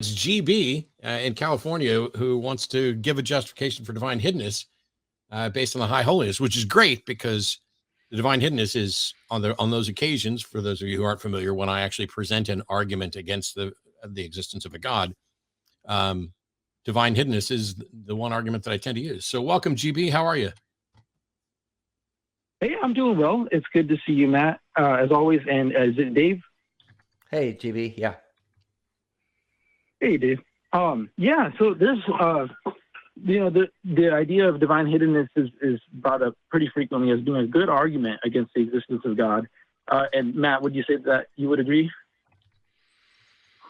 It's GB in California who wants to give a justification for divine hiddenness based on the high holiness, which is great because the divine hiddenness is on those occasions, for those of you who aren't familiar, when I actually present an argument against the existence of a God. Divine hiddenness is the one argument that I tend to use. So welcome, GB. How are you? Hey, I'm doing well. It's good to see you, Matt, as always. And is it Dave? Hey, GB. Yeah. Hey, Dave. Yeah. So there's, the idea of divine hiddenness is brought up pretty frequently as being a good argument against the existence of God. And Matt, would you say that you would agree?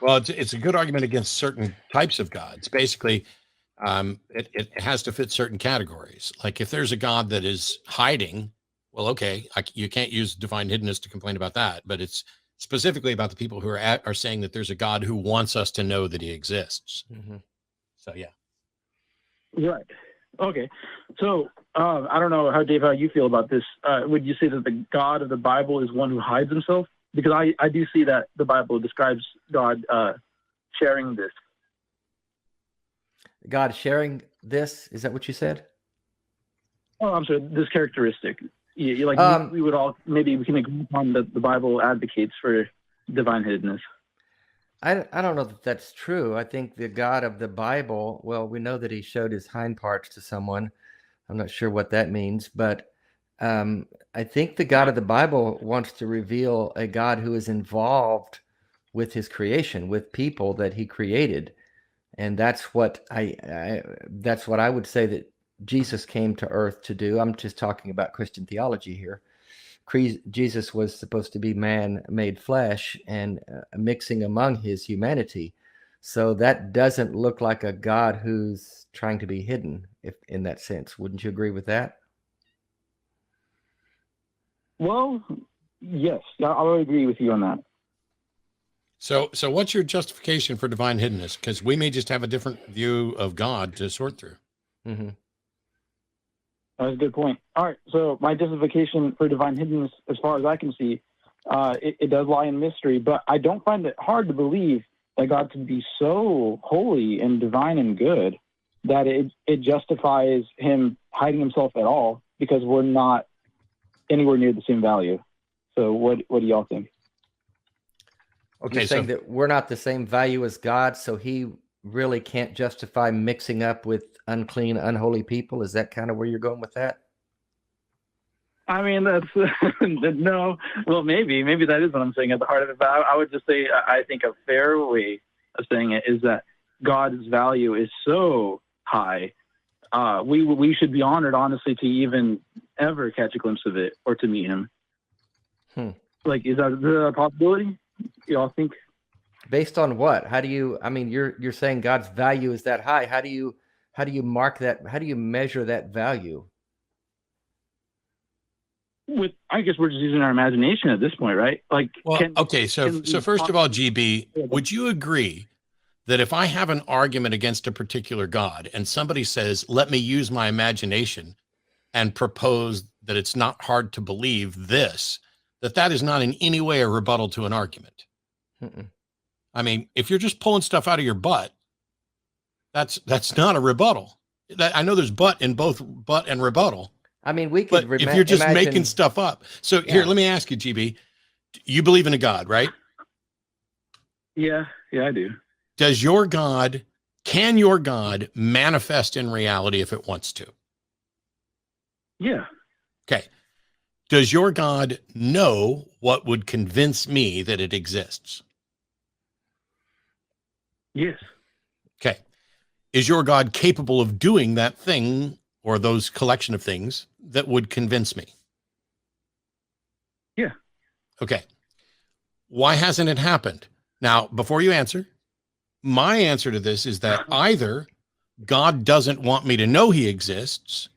Well, it's a good argument against certain types of gods. Basically, it has to fit certain categories. Like if there's a God that is hiding, well, okay, you can't use divine hiddenness to complain about that. But it's specifically about the people who are saying that there's a God who wants us to know that he exists. Mm-hmm. So, yeah. Right. Okay. So I don't know, Dave, how you feel about this. Would you say that the God of the Bible is one who hides himself? Because I do see that the Bible describes God sharing this. God sharing this? Is that what you said? Oh, I'm sorry. This characteristic. We would all, maybe we can agree upon that the Bible advocates for divine hiddenness. I don't know that that's true. I think the God of the Bible, well, we know that he showed his hind parts to someone. I'm not sure what that means, but I think the God of the Bible wants to reveal a God who is involved with his creation, with people that he created. And that's what that's what I would say that Jesus came to earth to do. I'm just talking about Christian theology here. Jesus was supposed to be man made flesh and mixing among his humanity. So that doesn't look like a God who's trying to be hidden, if in that sense. Wouldn't you agree with that? Well, yes, I would agree with you on that. So what's your justification for divine hiddenness? Because we may just have a different view of God to sort through. Mm-hmm. That's a good point. All right, so my justification for divine hiddenness, as far as I can see, it does lie in mystery, but I don't find it hard to believe that God can be so holy and divine and good that it justifies him hiding himself at all, because we're not anywhere near the same value. So what do y'all think? Okay, you're saying that we're not the same value as God, so he really can't justify mixing up with unclean, unholy people? Is that kind of where you're going with that? I mean, that's no. Well, maybe that is what I'm saying at the heart of it. But I would just say I think a fair way of saying it is that God's value is so high. We should be honored, honestly, to even ever catch a glimpse of it or to meet him. Like, is that a possibility? Y'all think? Based on what? How do you? I mean, you're saying God's value is that high. How do you mark that? How do you measure that value? I guess we're just using our imagination at this point, right? Like, well, so first of all, GB, would you agree that if I have an argument against a particular God and somebody says, let me use my imagination and propose that it's not hard to believe this, that is not in any way a rebuttal to an argument? Mm-mm. I mean, if you're just pulling stuff out of your butt, that's not a rebuttal. I know there's but in both but and rebuttal. I mean, we could if you're just making stuff up. So here, let me ask you, GB, you believe in a God, right? Yeah, I do. Can your God manifest in reality if it wants to? Yeah. Okay. Does your God know what would convince me that it exists? Yes. Okay. Is your God capable of doing that thing or those collection of things that would convince me? Yeah. Okay. Why hasn't it happened? Now, before you answer, my answer to this is that either God doesn't want me to know he exists,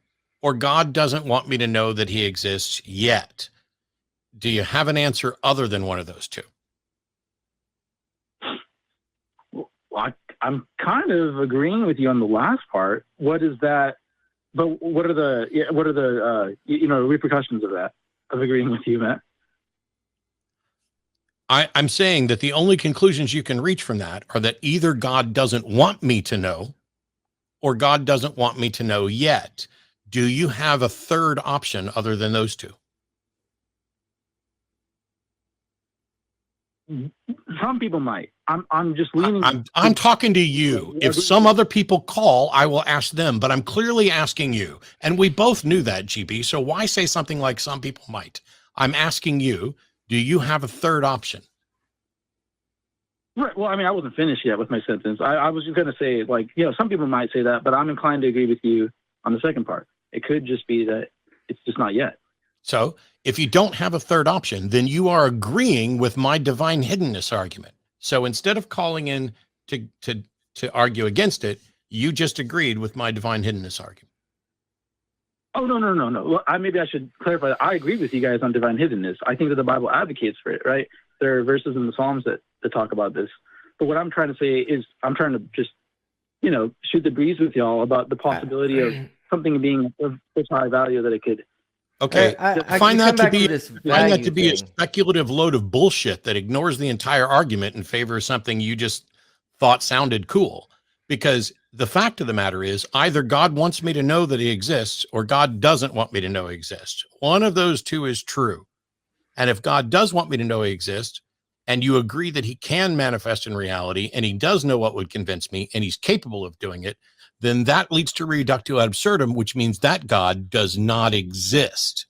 or God doesn't want me to know that he exists yet. Do you have an answer other than one of those two? Well, I'm kind of agreeing with you on the last part. What is that? But what are the repercussions of that, of agreeing with you, Matt? I'm saying that the only conclusions you can reach from that are that either God doesn't want me to know or God doesn't want me to know yet. Do you have a third option other than those two? Some people might. I'm just leaning. I'm talking to you. If some other people call, I will ask them, but I'm clearly asking you. And we both knew that, GB. So why say something like some people might? I'm asking you, do you have a third option? Right. Well, I mean, I wasn't finished yet with my sentence. I was just going to say, like, some people might say that, but I'm inclined to agree with you on the second part. It could just be that it's just not yet. So if you don't have a third option, then you are agreeing with my divine hiddenness argument. So instead of calling in to argue against it, you just agreed with my divine hiddenness argument. Oh, no. Well, maybe I should clarify that. I agree with you guys on divine hiddenness. I think that the Bible advocates for it, right? There are verses in the Psalms that talk about this. But what I'm trying to say is I'm trying to just, shoot the breeze with y'all about the possibility of something being of such high value that it could. Okay, I find that to be thing. a speculative load of bullshit that ignores the entire argument in favor of something you just thought sounded cool. Because the fact of the matter is either God wants me to know that he exists or God doesn't want me to know he exists. One of those two is true. And if God does want me to know he exists, and you agree that he can manifest in reality, and he does know what would convince me, and he's capable of doing it, then that leads to reductio ad absurdum, which means that God does not exist.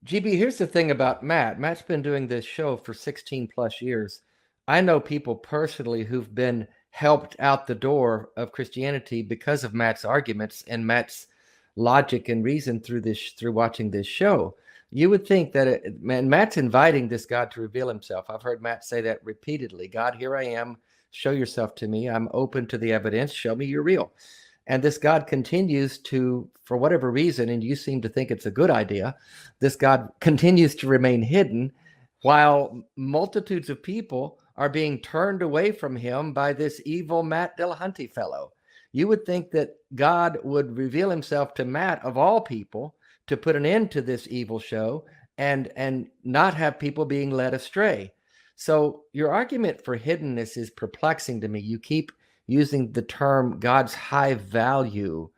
GB, here's the thing about Matt. Matt's been doing this show for 16 plus years. I know people personally who've been helped out the door of Christianity because of Matt's arguments and Matt's logic and reason through watching this show. You would think that Matt's inviting this God to reveal himself. I've heard Matt say that repeatedly. God, here I am. Show yourself to me. I'm open to the evidence. Show me you're real. And this God continues to, for whatever reason, and you seem to think it's a good idea, this God continues to remain hidden while multitudes of people are being turned away from him by this evil Matt Dillahunty fellow. You would think that God would reveal himself to Matt, of all people, to put an end to this evil show and not have people being led astray. So your argument for hiddenness is perplexing to me. You keep using the term God's high value,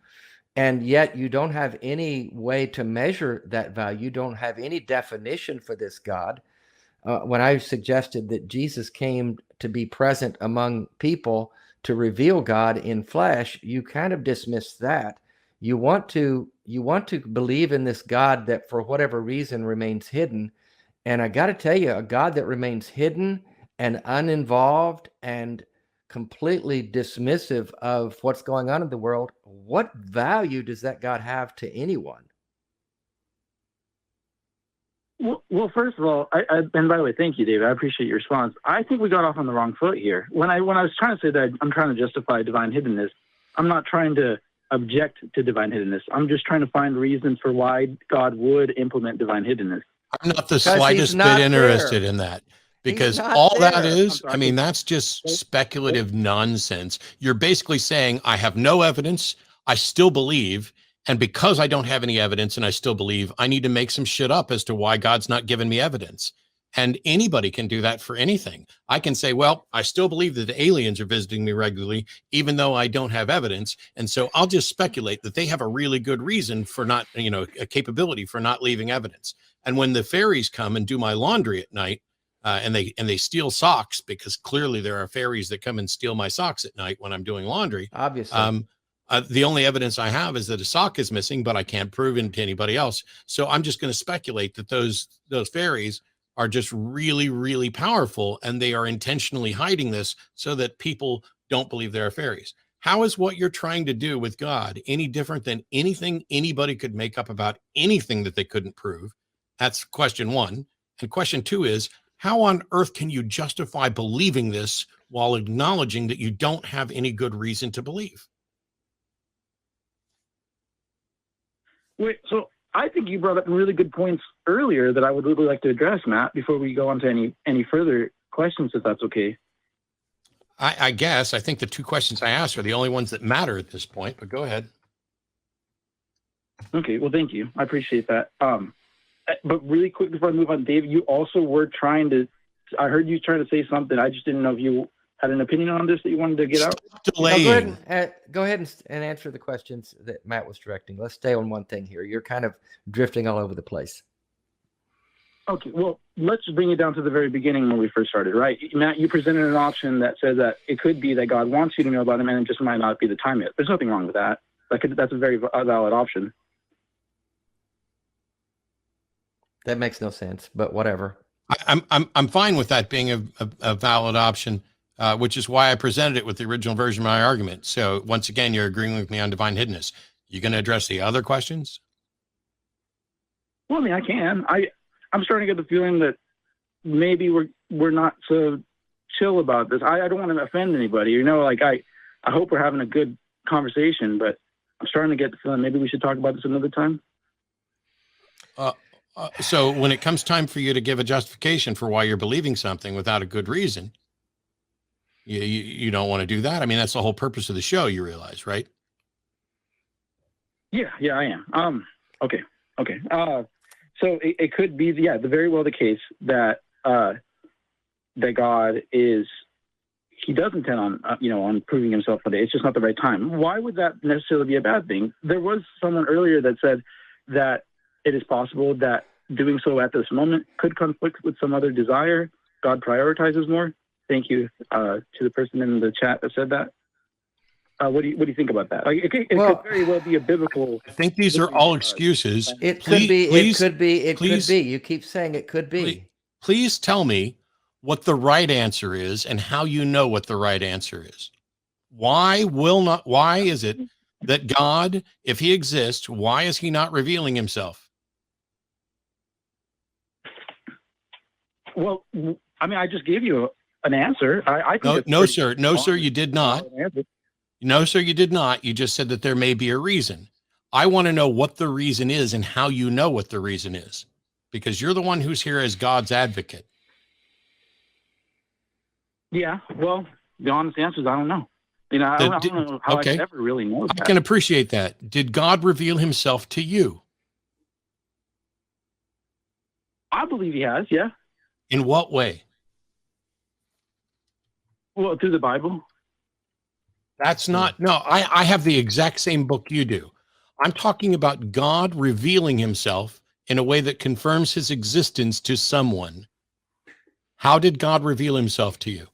and yet you don't have any way to measure that value. You don't have any definition for this God. When I suggested that Jesus came to be present among people to reveal God in flesh, you kind of dismissed that. You want to believe in this God that for whatever reason remains hidden. And I got to tell you, a God that remains hidden and uninvolved and completely dismissive of what's going on in the world, what value does that God have to anyone? Well, first of all, and by the way, thank you, David. I appreciate your response. I think we got off on the wrong foot here. When I was trying to say that I'm trying to justify divine hiddenness, I'm not trying to object to divine hiddenness. I'm just trying to find reasons for why God would implement divine hiddenness. I'm not the slightest bit interested in that, because all that is, I mean, that's just speculative nonsense. You're basically saying, I have no evidence, I still believe, and because I don't have any evidence and I still believe, I need to make some shit up as to why God's not giving me evidence. And anybody can do that for anything. I can say, well, I still believe that the aliens are visiting me regularly, even though I don't have evidence. And so I'll just speculate that they have a really good reason for not, a capability for not leaving evidence. And when the fairies come and do my laundry at night, and they steal socks, because clearly there are fairies that come and steal my socks at night when I'm doing laundry. Obviously. The only evidence I have is that a sock is missing, but I can't prove it to anybody else. So I'm just going to speculate that those fairies are just really, really powerful, and they are intentionally hiding this so that people don't believe there are fairies. How is what you're trying to do with God any different than anything anybody could make up about anything that they couldn't prove? That's question one. And question two is, how on earth can you justify believing this while acknowledging that you don't have any good reason to believe? Wait, so I think you brought up really good points earlier that I would really like to address, Matt, before we go on to any further questions, if that's okay. I guess. I think the two questions I asked are the only ones that matter at this point, but go ahead. Okay, well, thank you. I appreciate that. But really quick before I move on, Dave, you also were trying to. I heard you trying to say something. I just didn't know if you had an opinion on this that you wanted to get out. Delaying. Go ahead and answer the questions that Matt was directing. Let's stay on one thing here. You're kind of drifting all over the place. Okay, well, let's bring it down to the very beginning when we first started, right? Matt, you presented an option that says that it could be that God wants you to know about him, and it just might not be the time yet. There's nothing wrong with that. That's a very valid option. That makes no sense, but whatever. I'm fine with that being a valid option, which is why I presented it with the original version of my argument. So once again, you're agreeing with me on divine hiddenness. You going to address the other questions? Well, I mean, I can. I'm starting to get the feeling that maybe we're not so chill about this. I don't want to offend anybody. You know, like I hope we're having a good conversation, but I'm starting to get the feeling maybe we should talk about this another time. So when it comes time for you to give a justification for why you're believing something without a good reason, you don't want to do that. I mean, that's the whole purpose of the show, you realize, right? Yeah, I am. Okay. So it could be, very well the case that that God he does intend on, on proving himself one day. It's just not the right time. Why would that necessarily be a bad thing? There was someone earlier that said that it is possible that doing so at this moment could conflict with some other desire God prioritizes more. Thank you to the person in the chat that said that. What do you think about that? Like, it could very well be a biblical. I think these are all excuses. It could be. It could be. You keep saying it could be. Please tell me what the right answer is and how you know what the right answer is. Why is it that God, if he exists, why is he not revealing himself? Well, I mean, I just gave you an answer. I think no, sir, you did not. No, sir, you did not. You just said that there may be a reason. I want to know what the reason is and how you know what the reason is, because you're the one who's here as God's advocate. Yeah, well, the honest answer is I don't know. I don't know how I ever really know that. I can appreciate that. Did God reveal himself to you? I believe he has, yeah. In what way? Well, through the Bible. That's not, no, I have the exact same book you do. I'm talking about God revealing himself in a way that confirms his existence to someone. How did God reveal himself to you?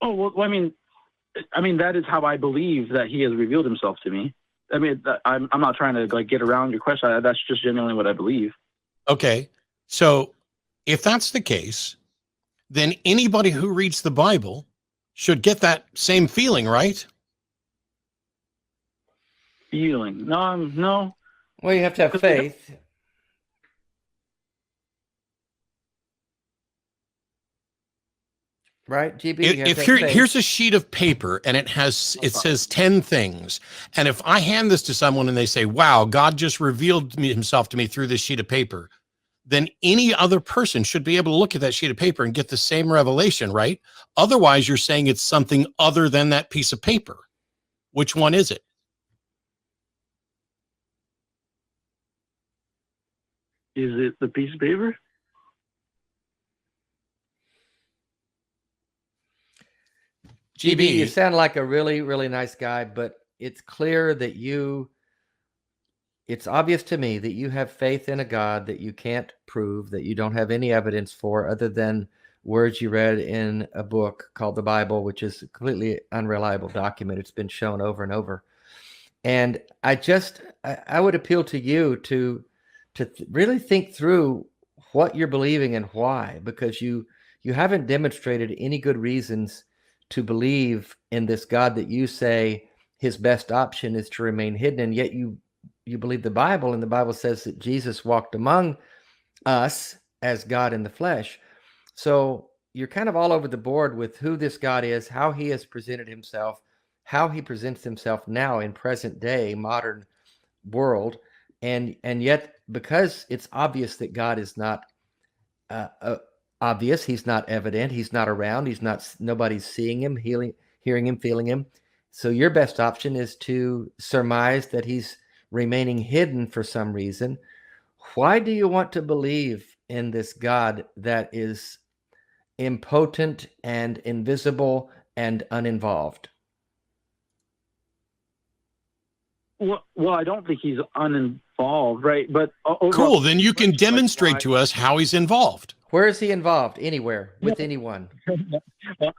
Oh, well, I mean, that is how I believe that he has revealed himself to me. I mean, I'm not trying to get around your question. That's just genuinely what I believe. Okay. So if that's the case, then anybody who reads the Bible should get that same feeling, right? Feeling? No. Well, you have to have faith. Right, GB? Here's a sheet of paper and it says 10 things. And if I hand this to someone and they say, wow, God just revealed himself to me through this sheet of paper, then any other person should be able to look at that sheet of paper and get the same revelation, right? Otherwise, you're saying it's something other than that piece of paper. Which one is it? Is it the piece of paper? GB, you sound like a really, really nice guy, but it's clear that it's obvious to me that you have faith in a God that you can't prove, that you don't have any evidence for other than words you read in a book called the Bible, which is a completely unreliable document. It's been shown over and over. And I would appeal to you to really think through what you're believing and why, because you haven't demonstrated any good reasons to believe in this God that you say his best option is to remain hidden, and yet you believe the Bible, and the Bible says that Jesus walked among us as God in the flesh. So you're kind of all over the board with who this God is, how he has presented himself, how he presents himself now in present day modern world, and yet because it's obvious that God is not obvious, he's not evident, he's not around, nobody's seeing him, hearing him, feeling him. So your best option is to surmise that he's remaining hidden for some reason. Why do you want to believe in this God that is impotent and invisible and uninvolved? Well, I don't think he's uninvolved, right? But cool. Then you can demonstrate to us how he's involved. Where is he involved? Anywhere with anyone? Well,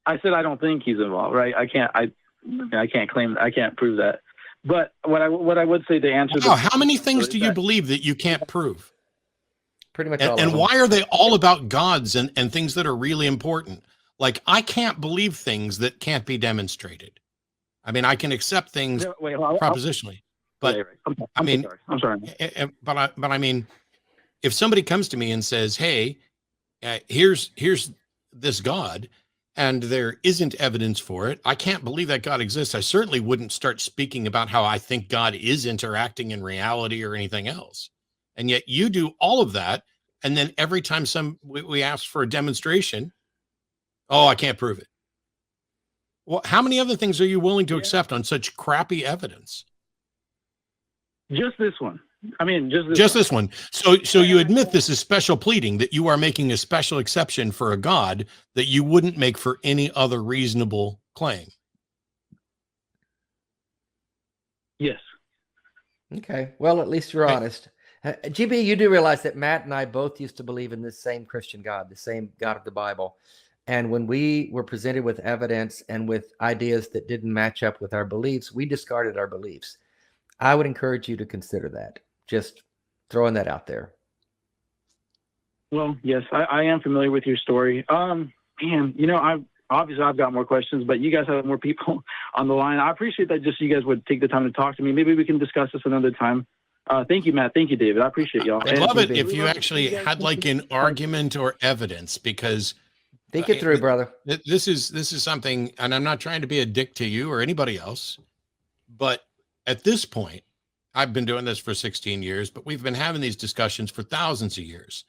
I said I don't think he's involved, right? I can't claim, I can't prove that. But what I would say to answer how many things do you believe that you can't prove? Pretty much all of them. And why are they all about gods and things that are really important? Like, I can't believe things that can't be demonstrated. I mean, I can accept things propositionally, but I'm sorry. But I mean, if somebody comes to me and says, "Hey, here's this God," and there isn't evidence for it, I can't believe that God exists. I certainly wouldn't start speaking about how I think God is interacting in reality or anything else. And yet you do all of that, and then every time we ask for a demonstration, oh, I can't prove it. Well, how many other things are you willing to accept on such crappy evidence? Just this one. I mean, just this one. So you admit this is special pleading, that you are making a special exception for a God that you wouldn't make for any other reasonable claim. Yes. Okay. Well, at least you're honest. GB, you do realize that Matt and I both used to believe in this same Christian God, the same God of the Bible. And when we were presented with evidence and with ideas that didn't match up with our beliefs, we discarded our beliefs. I would encourage you to consider that. Just throwing that out there. Well, yes, I am familiar with your story. Man, I've got more questions, but you guys have more people on the line. I appreciate that. Just you guys would take the time to talk to me. Maybe we can discuss this another time. Thank you, Matt. Thank you, David. I appreciate y'all. I'd love it if you actually had like an argument or evidence, because think it through, brother. This is something, and I'm not trying to be a dick to you or anybody else, but at this point, I've been doing this for 16 years, but we've been having these discussions for thousands of years.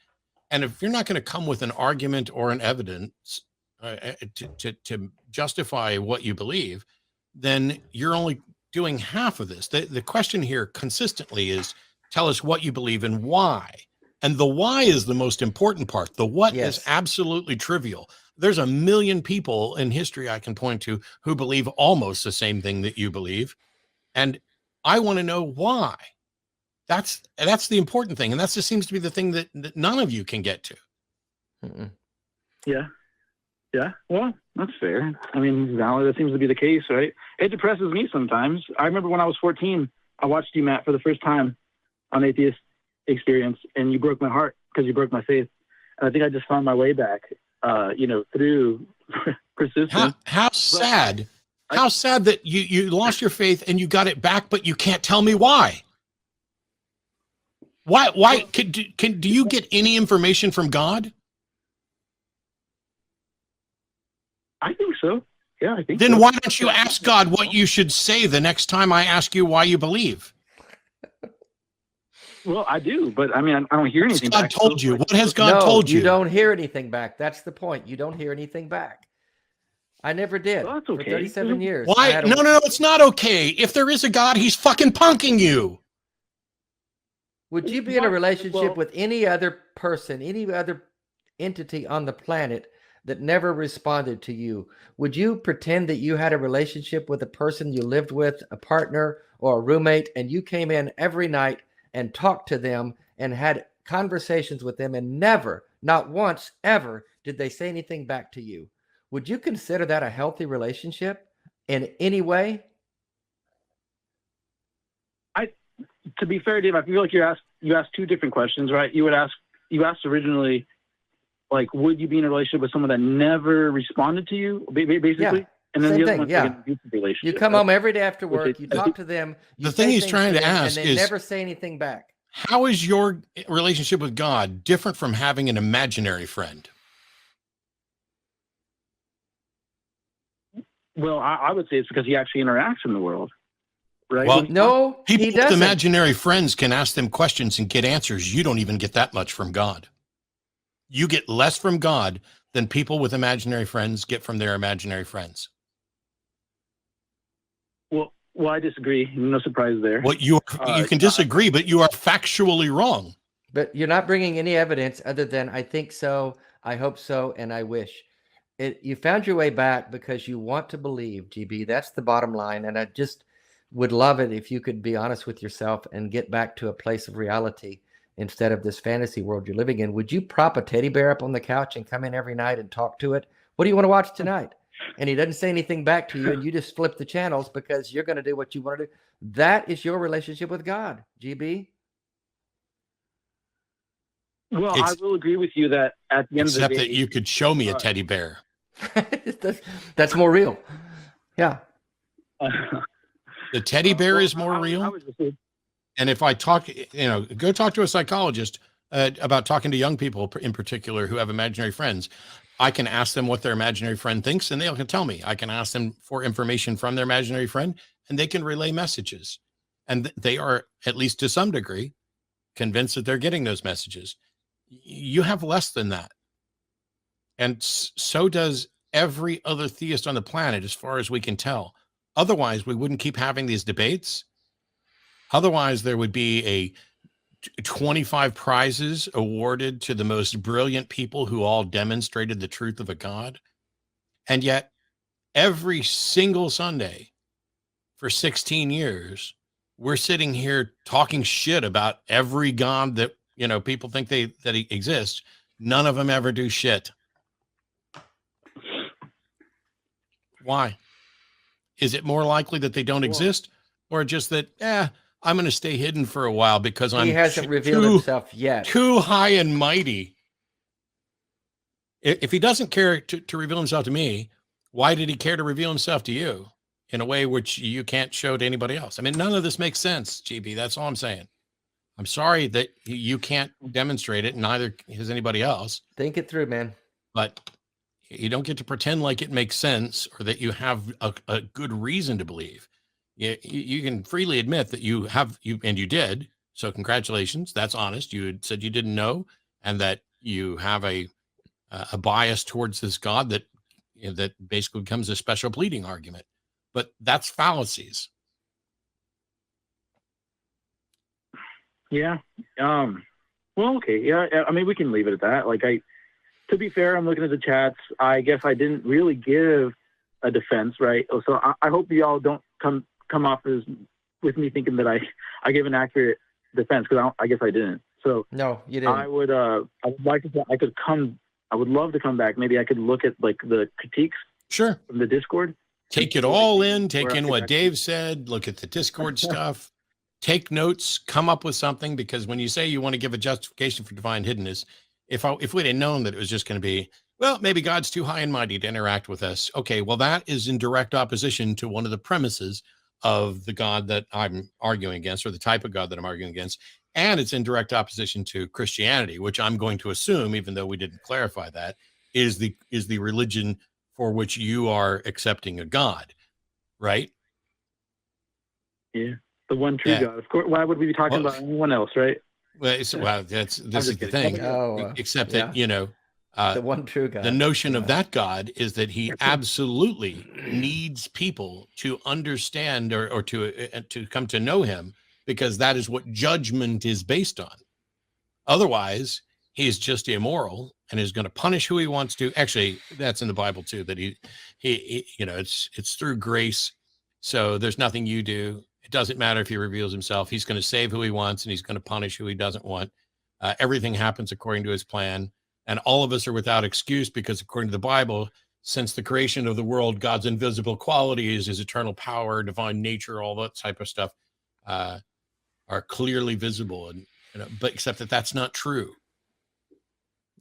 And if you're not going to come with an argument or an evidence to justify what you believe, then you're only doing half of this. The question here consistently is, tell us what you believe and why. And the why is the most important part. The what is absolutely trivial. There's a million people in history I can point to who believe almost the same thing that you believe. And I want to know why. That's the important thing. And that just seems to be the thing that none of you can get to. Mm-mm. Yeah. Yeah. Well, that's fair. I mean, valid. That seems to be the case, right? It depresses me sometimes. I remember when I was 14, I watched you, Matt, for the first time on Atheist Experience, and you broke my heart because you broke my faith. And I think I just found my way back, through persistence. How sad. How sad that you lost your faith and you got it back, but you can't tell me why. Why do you get any information from God? I think so. Yeah, I think then so. Why don't you ask God what you should say the next time I ask you why you believe? Well, I do, but I mean, I don't hear anything back. God told you. What has God told you? You don't hear anything back. That's the point. You don't hear anything back. I never did. Well, that's okay. For 37 years. Why? No, it's not okay. If there is a God, he's fucking punking you. Would you be in a relationship with any other person, any other entity on the planet that never responded to you? Would you pretend that you had a relationship with a person you lived with, a partner or a roommate, and you came in every night and talked to them and had conversations with them, and never, not once, ever did they say anything back to you? Would you consider that a healthy relationship in any way? To be fair, Dave, I feel like you asked two different questions, right? You asked originally, like, would you be in a relationship with someone that never responded to you, basically? Yeah. And then Same the other thing, one's like an abusive relationship. You come home every day after work, you talk to them. The thing he's trying to ask and they is, never say anything back. How is your relationship with God different from having an imaginary friend? Well, I would say it's because he actually interacts in the world, right? Well, no, people he doesn't. with imaginary friends can ask them questions and get answers. You don't even get that much from God. You get less from God than people with imaginary friends get from their imaginary friends. Well, Well, I disagree. No surprise there. Well, you can disagree, but you are factually wrong. But you're not bringing any evidence other than I think so, I hope so, and I wish. You found your way back because you want to believe, GB. That's the bottom line. And I just would love it if you could be honest with yourself and get back to a place of reality instead of this fantasy world you're living in. Would you prop a teddy bear up on the couch and come in every night and talk to it? What do you want to watch tonight? And he doesn't say anything back to you, and you just flip the channels because you're going to do what you want to do. That is your relationship with God, GB. Well, I will agree with you that at the end of the day, except that you could show me a teddy bear. That's more real. Yeah. The teddy bear is more real. And if I talk, go talk to a psychologist about talking to young people in particular who have imaginary friends. I can ask them what their imaginary friend thinks, and they can tell me. I can ask them for information from their imaginary friend, and they can relay messages. And they are, at least to some degree, convinced that they're getting those messages. You have less than that. And so does every other theist on the planet, as far as we can tell. Otherwise, we wouldn't keep having these debates. Otherwise, there would be a 25 prizes awarded to the most brilliant people who all demonstrated the truth of a God. And yet, every single Sunday for 16 years, we're sitting here talking shit about every God that, people think that he exists. None of them ever do shit. Why? Is it more likely that they don't exist, or just that, I'm going to stay hidden for a while because he hasn't revealed himself yet. Too high and mighty. If he doesn't care to reveal himself to me, why did he care to reveal himself to you in a way which you can't show to anybody else? I mean, none of this makes sense, GB. That's all I'm saying. I'm sorry that you can't demonstrate it, and neither has anybody else. Think it through, man. But you don't get to pretend like it makes sense or that you have a good reason to believe. You can freely admit that you did. So congratulations. That's honest. You had said you didn't know, and that you have a bias towards this God that basically becomes a special pleading argument. But that's fallacies. Yeah. Well, okay. Yeah. I mean, we can leave it at that. To be fair, I'm looking at the chats. I guess I didn't really give a defense, right? So I hope y'all don't come off as with me thinking that I gave an accurate defense, because I guess I didn't. So no, you didn't. I would like to say I would love to come back. Maybe I could look at the critiques. Sure. From the Discord. Take it all in. Take in what Dave said. Look at the Discord stuff. Take notes. Come up with something, because when you say you want to give a justification for divine hiddenness, if we'd have known that it was just going to be, well, maybe God's too high and mighty to interact with us. Okay, well, that is in direct opposition to one of the premises of the God that I'm arguing against, or the type of God that I'm arguing against. And it's in direct opposition to Christianity, which I'm going to assume, even though we didn't clarify that, is the religion for which you are accepting a God, right? Yeah, the one true God. Of course. Why would we be talking about anyone else, right? Well, this is the thing. Except that the one true God. The notion of that God is that he absolutely needs people to understand or to come to know him, because that is what judgment is based on. Otherwise, he's just immoral and is going to punish who he wants to. Actually, that's in the Bible too, that he it's through grace. So there's nothing you do. It doesn't matter if he reveals himself. He's going to save who he wants, and he's going to punish who he doesn't want. Everything happens according to his plan. And all of us are without excuse, because according to the Bible, since the creation of the world, God's invisible qualities, his eternal power, divine nature, all that type of stuff are clearly visible. But except that that's not true.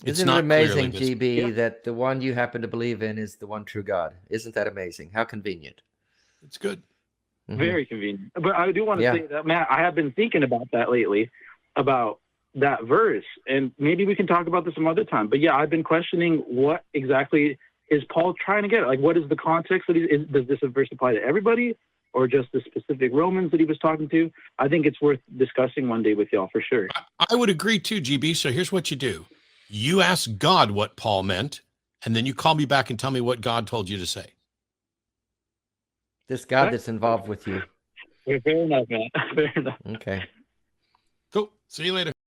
Isn't it amazing, GB, that the one you happen to believe in is the one true God? Isn't that amazing? How convenient. It's good. Mm-hmm. Very convenient. But I do want to say that, Matt, I have been thinking about that lately, about that verse, and maybe we can talk about this some other time. But yeah, I've been questioning what exactly is Paul trying to get. Like, what is the context that does this verse apply to everybody, or just the specific Romans that he was talking to? I think it's worth discussing one day with y'all for sure. I would agree too, GB. So here's what you do. You ask God what Paul meant, and then you call me back and tell me what God told you to say. This God that's involved with you. Fair enough, man. Fair enough. Okay. Cool. See you later.